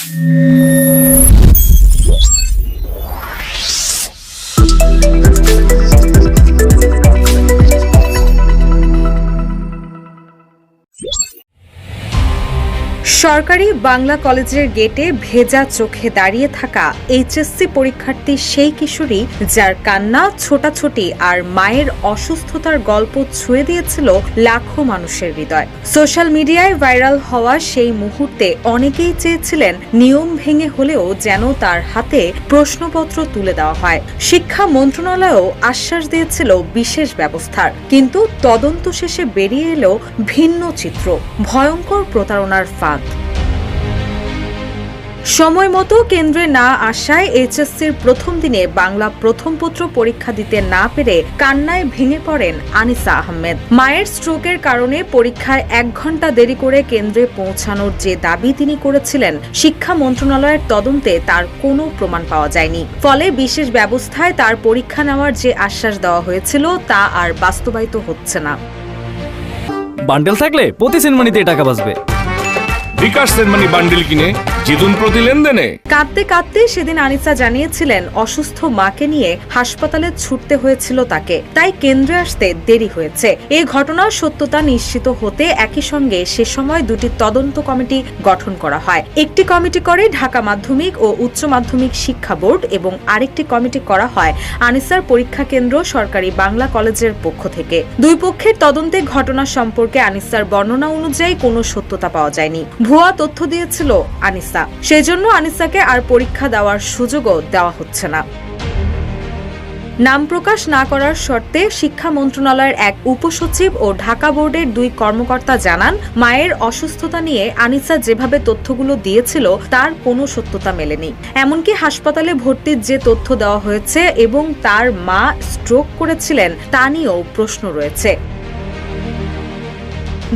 সরকারি বাংলা কলেজের গেটে ভেজা চোখে দাঁড়িয়ে থাকা এইচএসসি পরীক্ষার্থী সেই কিশোরী যার কান্না, ছোটাছুটি আর মায়ের অসুস্থতার গল্প ছুঁয়ে দিয়েছিল লাখো মানুষের হৃদয়। সোশ্যাল মিডিয়ায় ভাইরাল হওয়া সেই মুহূর্তে অনেকেই চেয়েছিলেন নিয়ম ভেঙে হলেও যেন তার হাতে প্রশ্নপত্র তুলে দেওয়া হয়। শিক্ষা মন্ত্রণালয়ও আশ্বাস দিয়েছিল বিশেষ ব্যবস্থার, কিন্তু তদন্ত শেষে বেরিয়ে এলো ভিন্ন চিত্র, ভয়ঙ্কর প্রতারণার ফাঁদ। সময় মতো কেন্দ্রে না আসায় এইচএসসির প্রথম দিনে বাংলা প্রথম পত্র পরীক্ষা দিতে না পেরে কান্নায় ভেঙে পড়েন আনিসা আহমেদ। মায়ের স্ট্রোকের কারণে পরীক্ষায় 1 ঘন্টা দেরি করে কেন্দ্রে পৌঁছানোর যে দাবি তিনি করেছিলেন, শিক্ষা মন্ত্রণালয়ের তদন্তে তার কোনো প্রমাণ পাওয়া যায়নি। ফলে বিশেষ ব্যবস্থায় তার পরীক্ষা নেওয়ার যে আশ্বাস দেওয়া হয়েছিল তা আর বাস্তবায়িত হচ্ছে না। বান্ডেল থাকলে প্রতি সেনমানিতে টাকা বাঁচবে। বিকাশ সেনমানি বান্ডেল কিনে জিতুন প্রতি লেনদেনে। কাঁদতে কাঁদতে সেদিন আনিসা জানিয়েছিলেন অসুস্থ মাকে নিয়ে হাসপাতালে ছুটতে হয়েছিল তাকে, তাই কেন্দ্রে আসতে দেরি হয়েছে। এই ঘটনার সত্যতা নিশ্চিত হতে একই সঙ্গে সে সময় 2টি তদন্ত কমিটি গঠন করা হয়। একটি কমিটি করে ঢাকা মাধ্যমিক ও উচ্চ মাধ্যমিক শিক্ষা বোর্ড এবং আরেকটি কমিটি করা হয় আনিসার পরীক্ষা কেন্দ্র সরকারি বাংলা কলেজের পক্ষ থেকে। দুই পক্ষের তদন্তে ঘটনা সম্পর্কে আনিসার বর্ণনা অনুযায়ী কোনো সত্যতা পাওয়া যায়নি। ভুয়া তথ্য দিয়েছিল আনিসা, সেজন্য আনিসাকে আর পরীক্ষা দেওয়ার সুযোগও দেওয়া হচ্ছে না। নাম প্রকাশ না করার শর্তে শিক্ষা মন্ত্রণালয়ের এক উপসচিব ও ঢাকা বোর্ডের 2 কর্মকর্তা জানান, মায়ের অসুস্থতা নিয়ে আনিসা যেভাবে তথ্যগুলো দিয়েছিল তার কোনো সত্যতা মেলেনি। এমনকি হাসপাতালে ভর্তির যে তথ্য দেওয়া হয়েছে এবং তার মা স্ট্রোক করেছিলেন তা নিয়েও প্রশ্ন রয়েছে।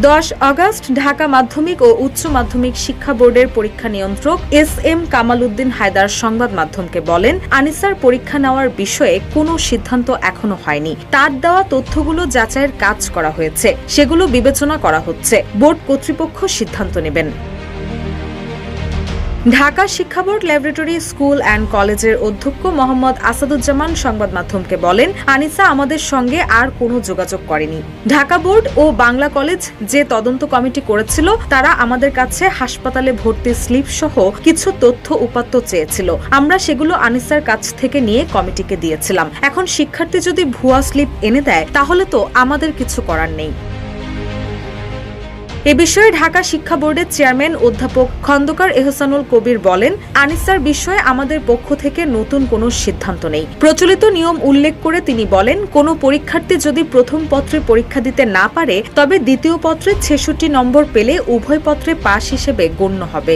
10 আগস্ট ঢাকা মাধ্যমিক ও উচ্চ মাধ্যমিক শিক্ষা বোর্ডের পরীক্ষা নিয়ন্ত্রক এস.এম. কামাল উদ্দিন হায়দার সংবাদ মাধ্যমকে বলেন, আনিসার পরীক্ষা নেওয়ার বিষয়ে কোনো সিদ্ধান্ত এখনো হয়নি। তার দেওয়া তথ্যগুলো যাচাইয়ের কাজ করা হয়েছে, সেগুলো বিবেচনা করা হচ্ছে। বোর্ড কর্তৃপক্ষ সিদ্ধান্ত নেবেন। ঢাকা শিক্ষা বোর্ড ল্যাবরেটরি স্কুল অ্যান্ড কলেজের অধ্যক্ষ মোহাম্মদ আসাদুজ্জামান সংবাদ মাধ্যমকে বলেন, আনিসা আমাদের সঙ্গে আর কোনো যোগাযোগ করেনি। ঢাকা বোর্ড ও বাংলা কলেজ যে তদন্ত কমিটি করেছিল তারা আমাদের কাছে হাসপাতালে ভর্তির স্লিপ সহ কিছু তথ্য উপাত্ত চেয়েছিল। আমরা সেগুলো আনিসার কাছ থেকে নিয়ে কমিটিকে দিয়েছিলাম। এখন শিক্ষার্থী যদি ভুয়া স্লিপ এনে দেয় তাহলে তো আমাদের কিছু করার নেই। এ বিষয়ে ঢাকা শিক্ষা বোর্ডের চেয়ারম্যান অধ্যাপক খন্দকার এহসানুল কবির বলেন, আনিসার বিষয়ে আমাদের পক্ষ থেকে নতুন কোনো সিদ্ধান্ত নেই। প্রচলিত নিয়ম উল্লেখ করে তিনি বলেন, কোনো পরীক্ষার্থী যদি প্রথম পত্রে পরীক্ষা দিতে না পারে তবে দ্বিতীয় পত্রে 66 নম্বর পেলে উভয় পত্রে পাস হিসেবে গণ্য হবে।